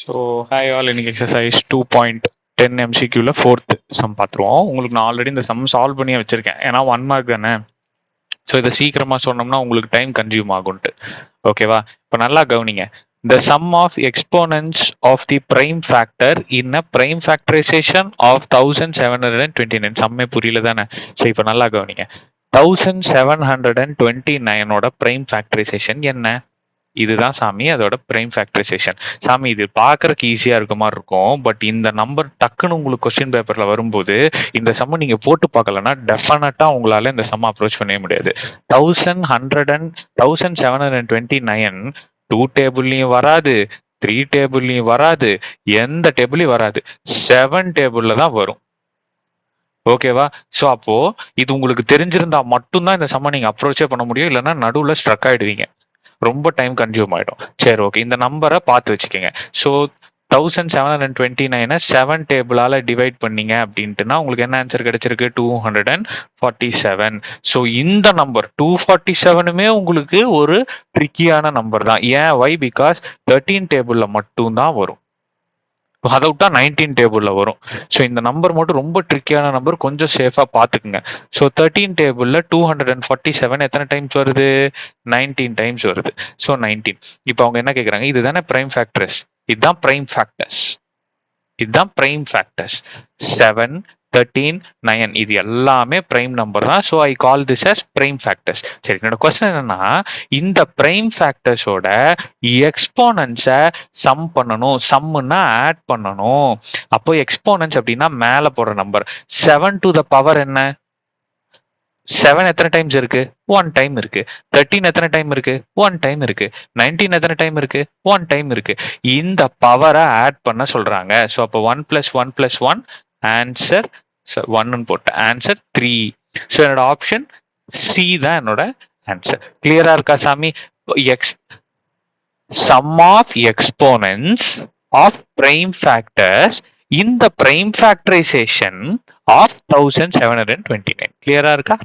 So hi all, இன்னைக்கு exercise 2.10 MCQல fourth some பார்த்துருவோம். உங்களுக்கு நான் ஆல்ரெடி இந்த சம் சால்வ் பண்ணியே வச்சிருக்கேன், ஏன்னா 1 மார்க் தானே. ஸோ இதை சீக்கிரமா சொன்னோம்னா உங்களுக்கு டைம் கன்சியூம் ஆகும்ட்டு. ஓகேவா? இப்போ நல்லா கவனிங்க. The sum of exponents of the prime factor in a prime factorization of 1729. சம்மே புரியல தானே? ஸோ இப்போ நல்லா கவனிங்க. 1729 ஓட prime factorization என்ன? இதுதான் சாமி அதோட பிரைம் ஃபேக்டரைசேஷன். சாமி இது பார்க்கறதுக்கு ஈஸியா இருக்க மாதிரி இருக்கும், பட் இந்த நம்பர் டக்குன்னு உங்களுக்கு கொஸ்டின் பேப்பர்ல வரும்போது இந்த சம்ம நீங்க போட்டு பார்க்கலன்னா டெஃபினட்டா உங்களால இந்த சம்ம அப்ரோச் பண்ணவே முடியாது. 1729 டூ டேபிள்லயும் வராது, 3 டேபிள்லயும் வராது, எந்த டேபிளையும் வராது, 7 டேபிள்ல தான் வரும். ஓகேவா? ஸோ அப்போ இது உங்களுக்கு தெரிஞ்சிருந்தா மட்டும்தான் இந்த சம்ம நீங்க அப்ரோச்சே பண்ண முடியும், இல்லைன்னா நடுவில் ஸ்ட்ரக் ஆயிடுவீங்க, ரொம்ப டைம் கன்சியூம் ஆயிடும். சரி, ஓகே, இந்த நம்பரை பார்த்து வச்சுக்கோங்க. ஸோ 1729 7 டேபிளால டிவைட் பண்ணீங்க அப்படின்ட்டுனா உங்களுக்கு என்ன ஆன்சர் கிடைச்சிருக்கு? 247. ஸோ இந்த நம்பர் 247மே உங்களுக்கு ஒரு ட்ரிக்கியான நம்பர் தான். ஏன்? வை? பிகாஸ் 13 டேபிள்ல மட்டும் தான் வரும், அதை விட்டா 19 டேபிள்ல வரும். ஸோ இந்த நம்பர் மட்டும் ரொம்ப ட்ரிக்கியான நம்பர், கொஞ்சம் சேஃபா பார்த்துக்குங்க. ஸோ 13 டேபிள்ல 247 எத்தனை டைம்ஸ் வருது? 19 டைம்ஸ் வருது. ஸோ 19. இப்போ அவங்க என்ன கேட்குறாங்க? இதுதானே பிரைம் ஃபேக்டர்ஸ், இதுதான் பிரைம் ஃபேக்டர்ஸ், இதுதான் பிரைம் ஃபேக்டர்ஸ். 7, 13, 9 இது எல்லாமே பிரைம் நம்பர் தான். So I call this as prime factors. சரி, என்னோட கொஸ்டின் என்னன்னா, இந்த பிரைம் ஃபேக்டர்ஸோட எக்ஸ்போனன்ஸை சம் பண்ணணும். சம்முன்னா ஆட் பண்ணணும். அப்போ எக்ஸ்போனன்ஸ் அப்படின்னா மேலே போடுற நம்பர். 7 டு த பவர் என்ன? 7 எத்தனை டைம்ஸ் இருக்கு? 1 டைம் இருக்கு. 13 எத்தனை டைம் இருக்கு? 1 டைம் இருக்கு. 19 எத்தனை டைம் இருக்கு? 1 டைம் இருக்கு. இந்த பவரை ஆட் பண்ண சொல்றாங்க. ஸோ அப்போ 1 + 1 + 1 ஆன்சர் 1 போட்ட ஆன்சர் 3. ஸோ என்னோட ஆப்ஷன் சி தான் என்னோட ஆன்சர். கிளியரா இருக்கா சாமி? X sum of exponents of prime factors in the prime factorization of 1729. கிளியரா இருக்கா?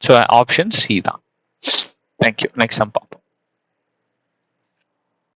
ஸோ ஆப்ஷன் சி தான். தேங்க்யூ. நெக்ஸ்ட் சம் பார்ப்போம்.